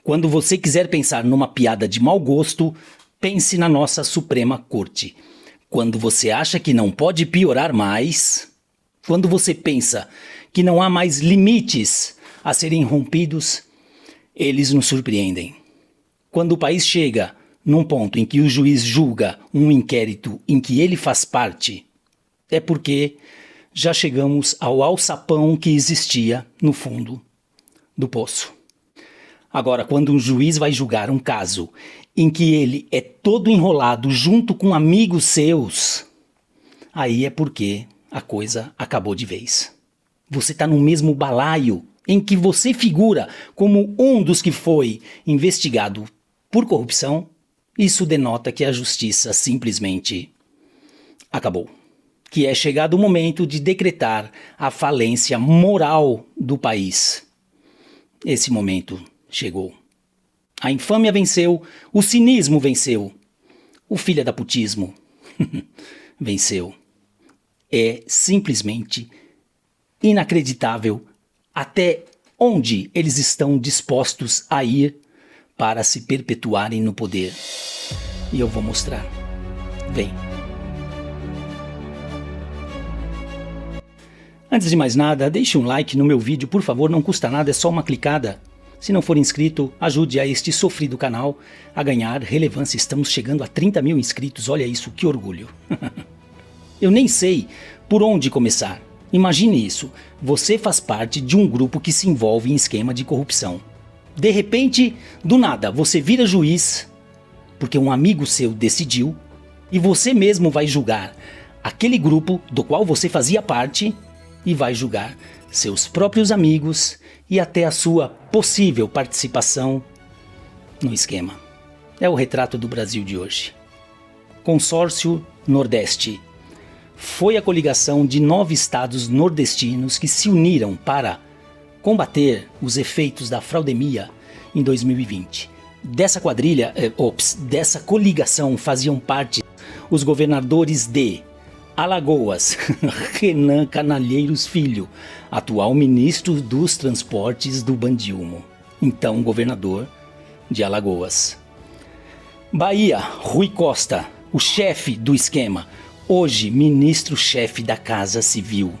Quando você quiser pensar numa piada de mau gosto, pense na nossa Suprema Corte. Quando você acha que não pode piorar mais, quando você pensa que não há mais limites a serem rompidos, eles nos surpreendem. Quando o país chega num ponto em que o juiz julga um inquérito em que ele faz parte, é porque já chegamos ao alçapão que existia no fundo do poço. Agora, quando um juiz vai julgar um caso em que ele é todo enrolado junto com amigos seus, aí é porque a coisa acabou de vez. Você está no mesmo balaio em que você figura como um dos que foi investigado por corrupção. Isso denota que a justiça simplesmente acabou. Que é chegado o momento de decretar a falência moral do país. Esse momento chegou. A infâmia venceu, o cinismo venceu, o filhadaputismo venceu. É simplesmente inacreditável até onde eles estão dispostos a ir para se perpetuarem no poder. E eu vou mostrar. Vem. Antes de mais nada, deixe um like no meu vídeo, por favor, não custa nada, é só uma clicada. Se não for inscrito, ajude a este sofrido canal a ganhar relevância. Estamos chegando a 30 mil inscritos, olha isso, que orgulho. Eu nem sei por onde começar. Imagine isso, você faz parte de um grupo que se envolve em esquema de corrupção. De repente, do nada, você vira juiz, porque um amigo seu decidiu, e você mesmo vai julgar aquele grupo do qual você fazia parte, e vai julgar seus próprios amigos e até a sua possível participação no esquema. É o retrato do Brasil de hoje. Consórcio Nordeste. Foi a coligação de 9 estados nordestinos que se uniram para combater os efeitos da fraudemia em 2020. Dessa dessa coligação faziam parte os governadores de Alagoas, Renan Canalheiros Filho, atual ministro dos transportes do Bandiúmo, então governador de Alagoas. Bahia, Rui Costa, o chefe do esquema, hoje ministro-chefe da Casa Civil.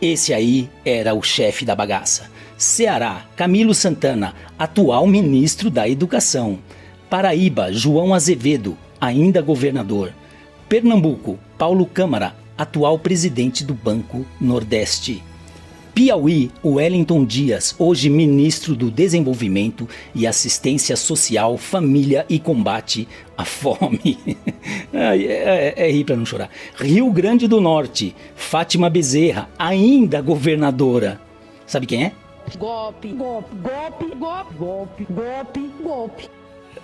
Esse aí era o chefe da bagaça. Ceará, Camilo Santana, atual ministro da Educação. Paraíba, João Azevedo, ainda governador. Pernambuco, Paulo Câmara, atual presidente do Banco Nordeste. Piauí, Wellington Dias, hoje ministro do Desenvolvimento e Assistência Social, Família e Combate à Fome. É rir para não chorar. Rio Grande do Norte, Fátima Bezerra, ainda governadora. Sabe quem é? Golpe, golpe, golpe, golpe, golpe, golpe, golpe.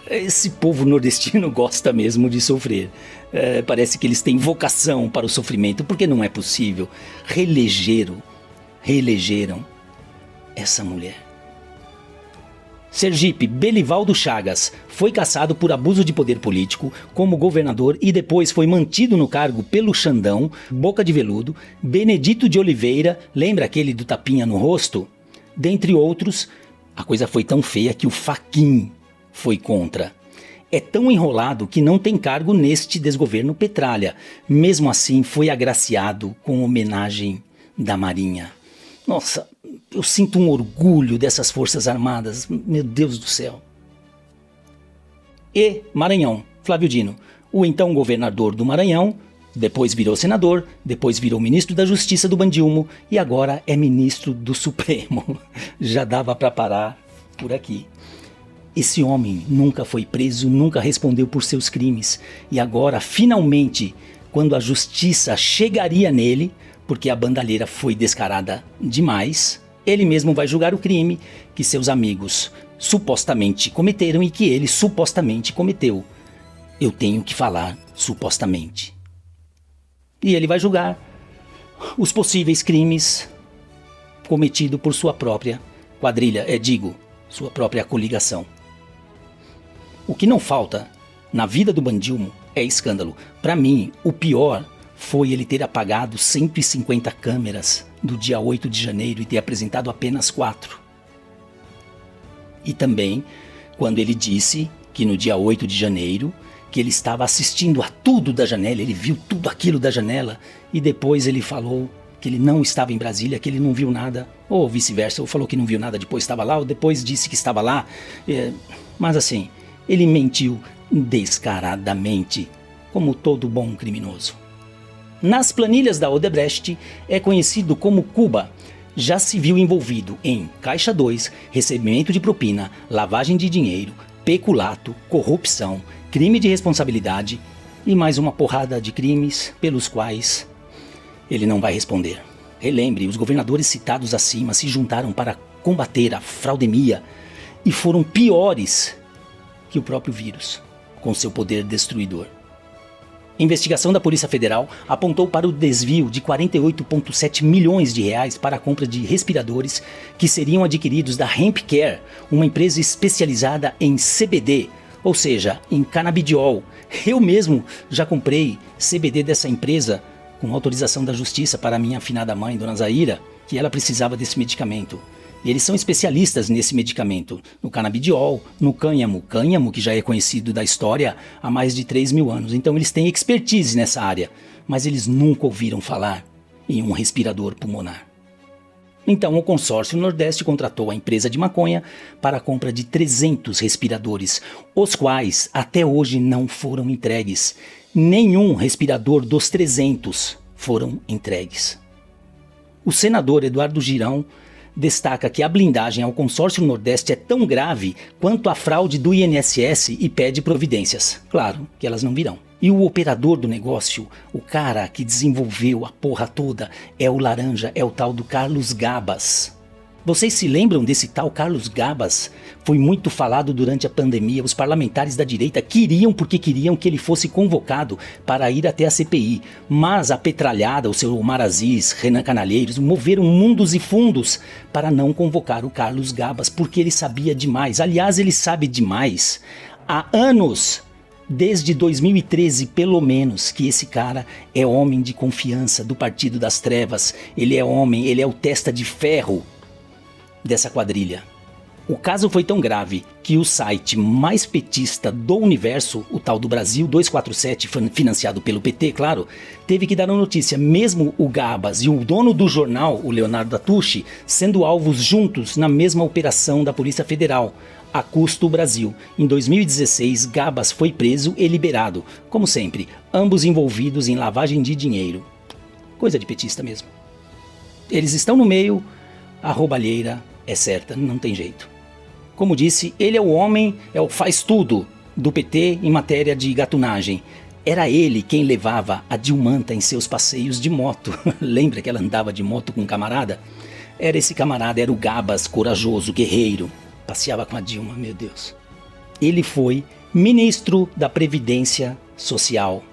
Esse povo nordestino gosta mesmo de sofrer. Parece que eles têm vocação para o sofrimento, porque não é possível. Reelegeram essa mulher. Sergipe, Belivaldo Chagas, foi cassado por abuso de poder político como governador e depois foi mantido no cargo pelo Xandão, Boca de Veludo, Benedito de Oliveira, lembra aquele do tapinha no rosto? Dentre outros, a coisa foi tão feia que o Fachin foi contra. É tão enrolado que não tem cargo neste desgoverno Petralha. Mesmo assim, foi agraciado com homenagem da Marinha. Nossa, eu sinto um orgulho dessas Forças Armadas, meu Deus do céu. E Maranhão, Flávio Dino, o então governador do Maranhão, depois virou senador, depois virou ministro da Justiça do Bandiúmo e agora é ministro do Supremo. Já dava para parar por aqui. Esse homem nunca foi preso, nunca respondeu por seus crimes. E agora, finalmente, quando a justiça chegaria nele, porque a bandalheira foi descarada demais, ele mesmo vai julgar o crime que seus amigos supostamente cometeram e que ele supostamente cometeu. Eu tenho que falar supostamente. E ele vai julgar os possíveis crimes cometidos por sua própria quadrilha, sua própria coligação. O que não falta na vida do Bandiúmo é escândalo. Para mim, o pior foi ele ter apagado 150 câmeras do dia 8 de janeiro e ter apresentado apenas 4. E também quando ele disse que no dia 8 de janeiro, que ele estava assistindo a tudo da janela, ele viu tudo aquilo da janela, e depois ele falou que ele não estava em Brasília, que ele não viu nada, ou vice-versa, ou falou que não viu nada, depois estava lá, ou depois disse que estava lá. Mas assim, ele mentiu descaradamente, como todo bom criminoso. Nas planilhas da Odebrecht, é conhecido como Cuba. Já se viu envolvido em Caixa 2, recebimento de propina, lavagem de dinheiro, peculato, corrupção, crime de responsabilidade e mais uma porrada de crimes pelos quais ele não vai responder. Relembre, os governadores citados acima se juntaram para combater a fraudemia e foram piores que o próprio vírus, com seu poder destruidor. A investigação da Polícia Federal apontou para o desvio de 48,7 milhões de reais para a compra de respiradores que seriam adquiridos da Hempcare, uma empresa especializada em CBD, ou seja, em canabidiol. Eu mesmo já comprei CBD dessa empresa com autorização da Justiça para minha afinada mãe, Dona Zaira, que ela precisava desse medicamento. E eles são especialistas nesse medicamento, no canabidiol, no cânhamo, que já é conhecido da história há mais de 3.000 anos. Então eles têm expertise nessa área, mas eles nunca ouviram falar em um respirador pulmonar. Então o consórcio Nordeste contratou a empresa de maconha para a compra de 300 respiradores, os quais até hoje não foram entregues. Nenhum respirador dos 300 foram entregues. O senador Eduardo Girão destaca que a blindagem ao consórcio Nordeste é tão grave quanto a fraude do INSS e pede providências. Claro que elas não virão. E o operador do negócio, o cara que desenvolveu a porra toda, é o laranja, é o tal do Carlos Gabas. Vocês se lembram desse tal Carlos Gabas? Foi muito falado durante a pandemia. Os parlamentares da direita queriam que ele fosse convocado para ir até a CPI. Mas a petralhada, o seu Omar Aziz, Renan Canalheiros, moveram mundos e fundos para não convocar o Carlos Gabas, porque ele sabia demais. Aliás, ele sabe demais. Há anos, desde 2013 pelo menos, que esse cara é homem de confiança do Partido das Trevas. Ele é homem, ele é o testa de ferro dessa quadrilha. O caso foi tão grave que o site mais petista do universo, o tal do Brasil 247, financiado pelo PT, claro, teve que dar a notícia, mesmo o Gabas e o dono do jornal, o Leonardo Atushi, sendo alvos juntos na mesma operação da Polícia Federal, a custo Brasil. Em 2016, Gabas foi preso e liberado, como sempre, ambos envolvidos em lavagem de dinheiro. Coisa de petista mesmo. Eles estão no meio, a roubalheira é certa, não tem jeito. Como disse, ele é o homem, é o faz tudo do PT em matéria de gatunagem. Era ele quem levava a Dilmanta em seus passeios de moto. Lembra que ela andava de moto com um camarada? Era esse camarada, era o Gabas, corajoso, guerreiro. Passeava com a Dilma, meu Deus. Ele foi ministro da Previdência Social.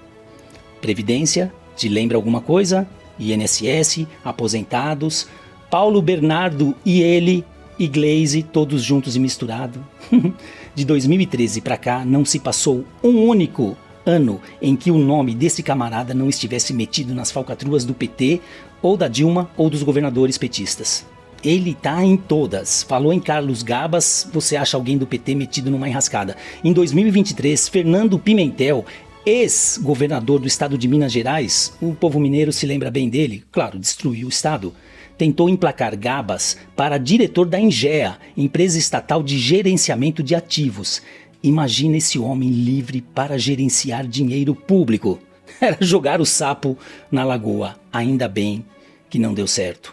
Previdência, te lembra alguma coisa? INSS, aposentados, Paulo Bernardo e ele, e Gleisi, todos juntos e misturados. De 2013 para cá, não se passou um único ano em que o nome desse camarada não estivesse metido nas falcatruas do PT, ou da Dilma, ou dos governadores petistas. Ele tá em todas. Falou em Carlos Gabas, você acha alguém do PT metido numa enrascada. Em 2023, Fernando Pimentel, ex-governador do estado de Minas Gerais, o povo mineiro se lembra bem dele, claro, destruiu o estado, tentou emplacar Gabas para diretor da Engea, empresa estatal de gerenciamento de ativos. Imagina esse homem livre para gerenciar dinheiro público. Era jogar o sapo na lagoa. Ainda bem que não deu certo.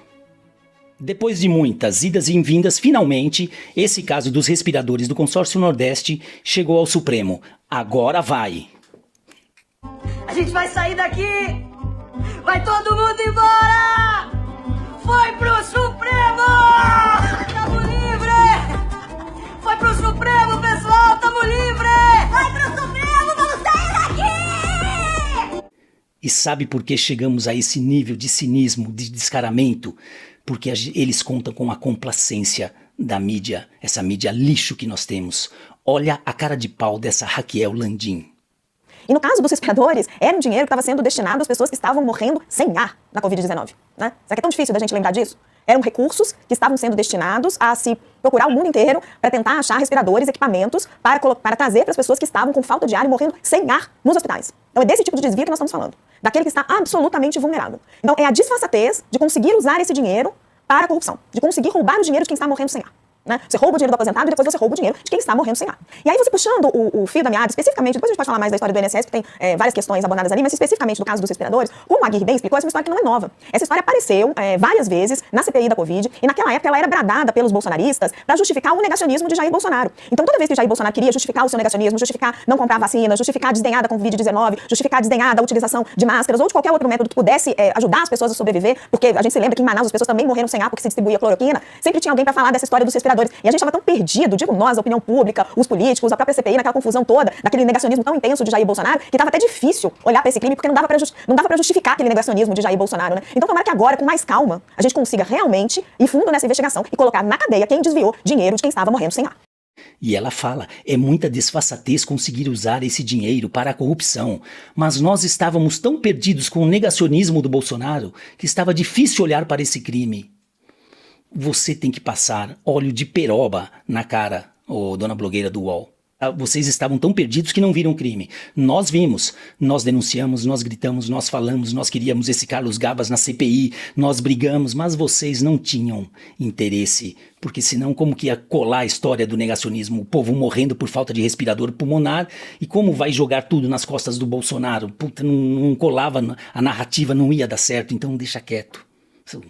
Depois de muitas idas e vindas, finalmente, esse caso dos respiradores do Consórcio Nordeste chegou ao Supremo. Agora vai! A gente vai sair daqui! Vai todo mundo embora! Foi pro Supremo! Tamo livre! Foi pro Supremo, pessoal! Tamo livre! Vai pro Supremo! Vamos sair daqui! E sabe por que chegamos a esse nível de cinismo, de descaramento? Porque eles contam com a complacência da mídia, essa mídia lixo que nós temos. Olha a cara de pau dessa Raquel Landim. E no caso dos respiradores, era um dinheiro que estava sendo destinado às pessoas que estavam morrendo sem ar na Covid-19. Né? Será que é tão difícil da gente lembrar disso? Eram recursos que estavam sendo destinados a se procurar o mundo inteiro para tentar achar respiradores, equipamentos, para trazer para as pessoas que estavam com falta de ar e morrendo sem ar nos hospitais. Então é desse tipo de desvio que nós estamos falando. Daquele que está absolutamente vulnerável. Então é a disfarçatez de conseguir usar esse dinheiro para a corrupção. De conseguir roubar o dinheiro de quem está morrendo sem ar. Né? Você rouba o dinheiro do aposentado e depois você rouba o dinheiro de quem está morrendo sem ar. E aí você puxando o fio da meada, especificamente, depois a gente pode falar mais da história do INSS, que tem várias questões abordadas ali, mas especificamente do caso dos respiradores, como a Aguirre bem explicou, essa é uma história que não é nova. Essa história apareceu várias vezes na CPI da Covid, e naquela época ela era bradada pelos bolsonaristas para justificar o negacionismo de Jair Bolsonaro. Então toda vez que Jair Bolsonaro queria justificar o seu negacionismo, justificar não comprar vacina, justificar desdenhar da Covid-19, justificar desdenhar da utilização de máscaras ou de qualquer outro método que pudesse ajudar as pessoas a sobreviver, porque a gente se lembra que em Manaus as pessoas também morreram sem ar porque se distribuía cloroquina, sempre tinha alguém para falar dessa história dos respiradores. E a gente estava tão perdido, digo nós, a opinião pública, os políticos, a própria CPI, naquela confusão toda, daquele negacionismo tão intenso de Jair Bolsonaro, que estava até difícil olhar para esse crime, porque não dava para justificar aquele negacionismo de Jair Bolsonaro, né? Então tomara que agora, com mais calma, a gente consiga realmente ir fundo nessa investigação e colocar na cadeia quem desviou dinheiro de quem estava morrendo sem ar. E ela fala, é muita desfaçatez conseguir usar esse dinheiro para a corrupção. Mas nós estávamos tão perdidos com o negacionismo do Bolsonaro que estava difícil olhar para esse crime. Você tem que passar óleo de peroba na cara, ô dona blogueira do UOL. Vocês estavam tão perdidos que não viram o crime. Nós vimos, nós denunciamos, nós gritamos, nós falamos, nós queríamos esse Carlos Gabas na CPI, nós brigamos, mas vocês não tinham interesse, porque senão como que ia colar a história do negacionismo, o povo morrendo por falta de respirador pulmonar, e como vai jogar tudo nas costas do Bolsonaro? Puta, não colava, a narrativa não ia dar certo, então deixa quieto,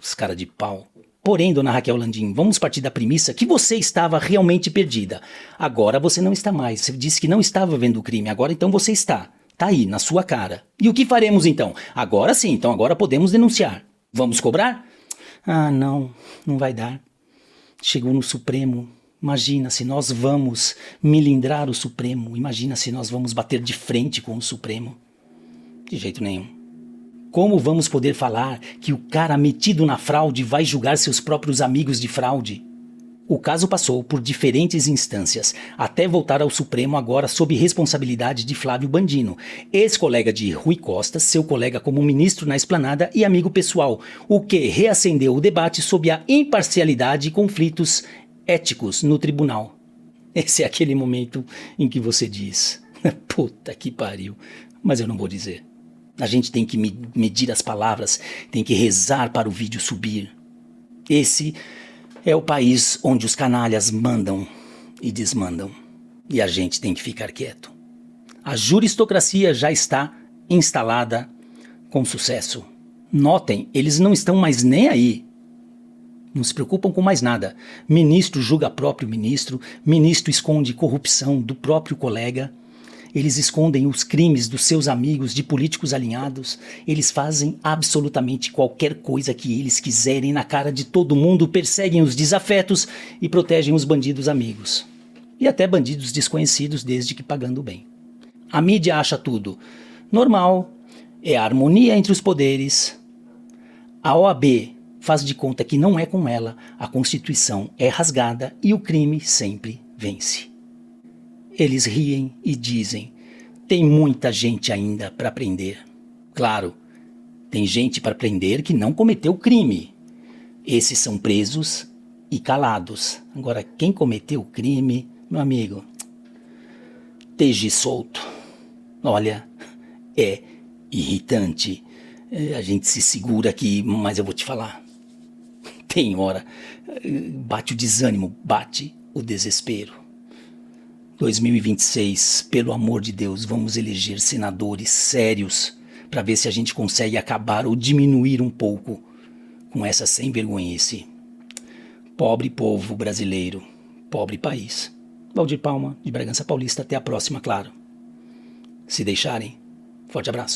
os caras de pau. Porém, dona Raquel Landim, vamos partir da premissa que você estava realmente perdida. Agora você não está mais. Você disse que não estava vendo o crime. Agora então você está. Tá aí, na sua cara. E o que faremos então? Agora sim, então agora podemos denunciar. Vamos cobrar? Ah, não vai dar. Chegou no Supremo. Imagina se nós vamos milindrar o Supremo. Imagina se nós vamos bater de frente com o Supremo. De jeito nenhum. Como vamos poder falar que o cara metido na fraude vai julgar seus próprios amigos de fraude? O caso passou por diferentes instâncias, até voltar ao Supremo agora sob responsabilidade de Flávio Bandino, ex-colega de Rui Costa, seu colega como ministro na Esplanada e amigo pessoal, o que reacendeu o debate sobre a imparcialidade e conflitos éticos no tribunal. Esse é aquele momento em que você diz, puta que pariu, mas eu não vou dizer. A gente tem que medir as palavras, tem que rezar para o vídeo subir. Esse é o país onde os canalhas mandam e desmandam. E a gente tem que ficar quieto. A juristocracia já está instalada com sucesso. Notem, eles não estão mais nem aí. Não se preocupam com mais nada. Ministro julga próprio ministro, ministro esconde corrupção do próprio colega. Eles escondem os crimes dos seus amigos, de políticos alinhados. Eles fazem absolutamente qualquer coisa que eles quiserem na cara de todo mundo, perseguem os desafetos e protegem os bandidos amigos. E até bandidos desconhecidos, desde que pagando bem. A mídia acha tudo normal, é a harmonia entre os poderes. A OAB faz de conta que não é com ela, a Constituição é rasgada e o crime sempre vence. Eles riem e dizem, tem muita gente ainda para prender. Claro, tem gente para prender que não cometeu crime. Esses são presos e calados. Agora, quem cometeu o crime, meu amigo, esteja solto. Olha, é irritante. A gente se segura aqui, mas eu vou te falar. Tem hora, bate o desânimo, bate o desespero. 2026, pelo amor de Deus, vamos eleger senadores sérios para ver se a gente consegue acabar ou diminuir um pouco com essa sem-vergonhice. Pobre povo brasileiro, pobre país. Valdir Palma, de Bragança Paulista, até a próxima, claro. Se deixarem, forte abraço.